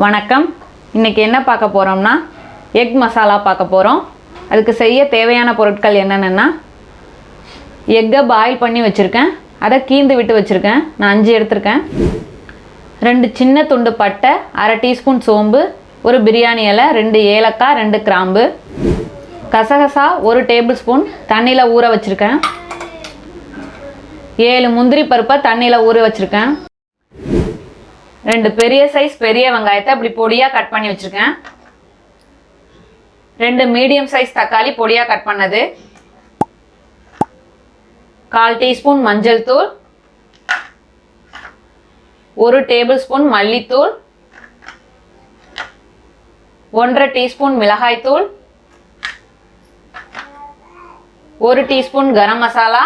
வணக்கம். இன்னைக்கு என்ன பார்க்க போறோம்னா எக் மசாலா பார்க்க போறோம். அதுக்கு செய்ய தேவையான பொருட்கள் என்னென்னன்னா எக்கை பாயில் பண்ணி வச்சிருக்கேன். அதை கீந்து விட்டு வச்சிருக்கேன். நான் 5 எடுத்துர்க்கேன். 2 சின்ன துண்டு பட்டை, 1/2 டீஸ்பூன் சோம்பு, ஒரு பிரியாணி இலை, 2 ஏலக்காய், 2 கிராம்பு, கசகசா 1 டேபிள் ஸ்பூன் தண்ணியில் ஊற வச்சிருக்கேன். 7 முந்திரி பருப்பை தண்ணியில் ஊற வச்சிருக்கேன். 2 பெரிய சைஸ் பெரிய வெங்காயத்தை இப்படி பொடியா கட் பண்ணி வச்சிருக்கேன். 2 மீடியம் சைஸ் தக்காளி பொடியா கட் பண்ணது, 1/4 டீஸ்பூன் மஞ்சள் தூள், 1 டேபிள் ஸ்பூன் மல்லித்தூள், 1/2 டீஸ்பூன் மிளகாய் தூள், 1 teaspoon garam masala,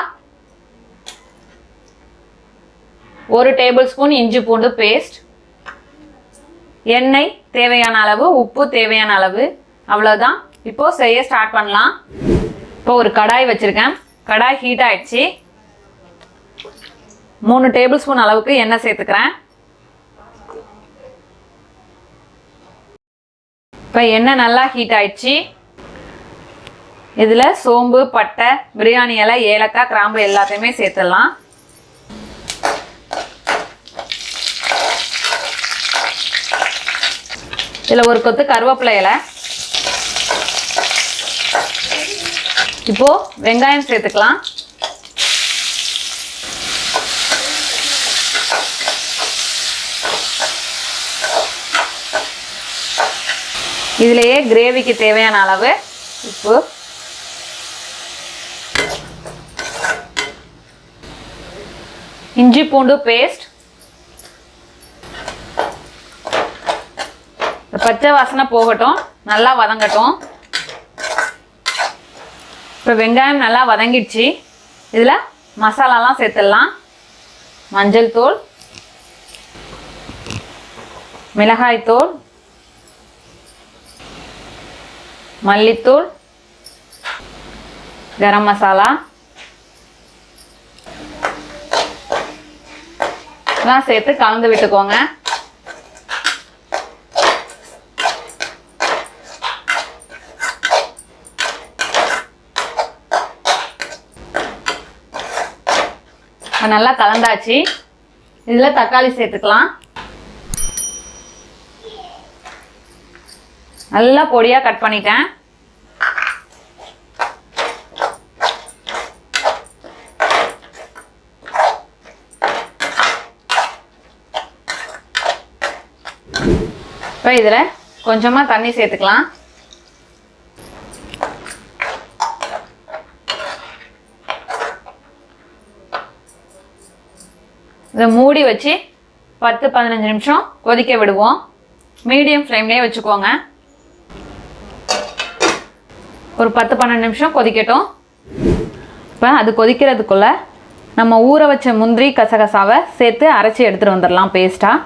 1 table spoon இஞ்சி பூண்டு பேஸ்ட், எண்ணெய் தேவையான அளவு, உப்பு தேவையான அளவு, அவ்வளோதான். இப்போ செய்ய ஸ்டார்ட் பண்ணலாம். இப்போ ஒரு கடாய் வச்சிருக்கேன். கடாய் ஹீட் ஆயிடுச்சு. 3 டேபிள் ஸ்பூன் அளவுக்கு எண்ணெய் சேர்த்துக்கிறேன். இப்போ எண்ணெய் நல்லா ஹீட் ஆயிடுச்சு. இதில் சோம்பு, பட்டை, பிரியாணி இலை, ஏலக்காய், கிராம்பு எல்லாத்தையுமே சேர்த்துடலாம். இதில் ஒரு கொத்து கருவேப்பிலை இலை. இப்போ வெங்காயம் சேர்த்துக்கலாம். இதிலேயே கிரேவிக்கு தேவையான அளவு உப்பு, இஞ்சி பூண்டு பேஸ்ட், பச்சை வாசனை போகட்டும், நல்லா வதங்கட்டும். இப்போ வெங்காயம் நல்லா வதங்கிடுச்சு. இதில் மசாலாலாம் சேர்த்துடலாம். மஞ்சள் தூள், மிளகாய் தூள், மல்லித்தூள், கரம் மசாலா எல்லாம் சேர்த்து கலந்து விட்டுக்கோங்க. நல்லா கலந்தாச்சு. இதில் தக்காளி சேர்த்துக்கலாம். நல்லா பொடியாக கட் பண்ணிட்டேன். இப்போ இதில் கொஞ்சமாக தண்ணி சேர்த்துக்கலாம். இதை மூடி வச்சு 10-15 நிமிஷம் கொதிக்க விடுவோம். மீடியம் ஃப்ளேம்லேயே வச்சுக்கோங்க. ஒரு 10-12 நிமிஷம் கொதிக்கட்டும். இப்போ அது கொதிக்கிறதுக்குள்ளே நம்ம ஊற வச்ச முந்திரி கசகசாவை சேர்த்து அரைச்சி எடுத்துகிட்டு வந்துடலாம் பேஸ்ட்டாக.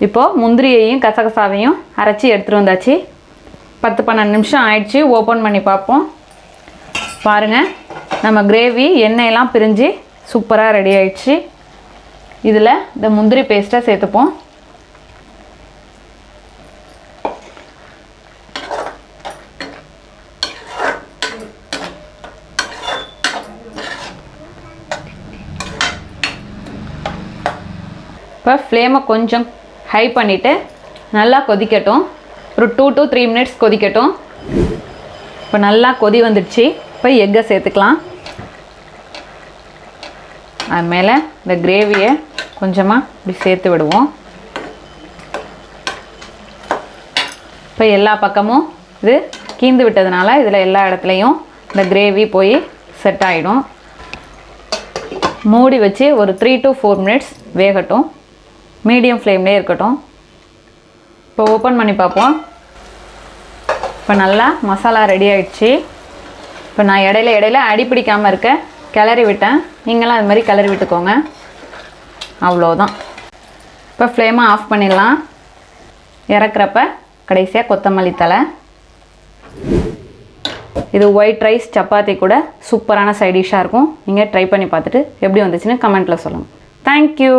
இப்போது முந்திரியையும் கசகசாவையும் அரைச்சி எடுத்துகிட்டு வந்தாச்சு. 10-12 நிமிஷம் ஆயிடுச்சு. ஓப்பன் பண்ணி பார்ப்போம். பாருங்கள், நம்ம கிரேவி எண்ணெயெல்லாம் பிரிஞ்சு சூப்பராக ரெடி ஆயிடுச்சு. இதில் இந்த முந்திரி பேஸ்ட்டை சேர்த்துப்போம். இப்போ ஃப்ளேமை கொஞ்சம் ஹை பண்ணிவிட்டு நல்லா கொதிக்கட்டும். ஒரு 2 to 3 மினிட்ஸ் கொதிக்கட்டும். இப்போ நல்லா கொதி வந்துடுச்சு. இப்போ எக்கை சேர்த்துக்கலாம். அது மேலே இந்த கிரேவியை கொஞ்சமாக இப்படி சேர்த்து விடுவோம். இப்போ எல்லா பக்கமும் இது கீந்து விட்டதுனால இதில் எல்லா இடத்துலையும் இந்த கிரேவி போய் செட் ஆகிடும். மூடி வச்சு ஒரு 3 to 4 மினிட்ஸ் வேகட்டும். மீடியம் ஃப்ளேம்லேயே இருக்கட்டும். இப்போ ஓப்பன் பண்ணி பார்ப்போம். இப்போ நல்லா மசாலா ரெடி ஆகிடுச்சு. இப்போ நான் இடையில அடி பிடிக்காமல் இருக்க கிளறி விட்டேன். நீங்களும் அது மாதிரி கிளறி விட்டுக்கோங்க. அவ்வளோதான். இப்போ ஃப்ளேமை ஆஃப் பண்ணிடலாம். இறக்குறப்ப கடைசியாக கொத்தமல்லி தழை. இது ஒயிட் ரைஸ் சப்பாத்தி கூட சூப்பரான சைட் டிஷ்ஷாக இருக்கும். நீங்கள் ட்ரை பண்ணி பார்த்துட்டு எப்படி வந்துச்சுன்னு கமெண்ட்டில் சொல்லுங்கள். தேங்க்யூ.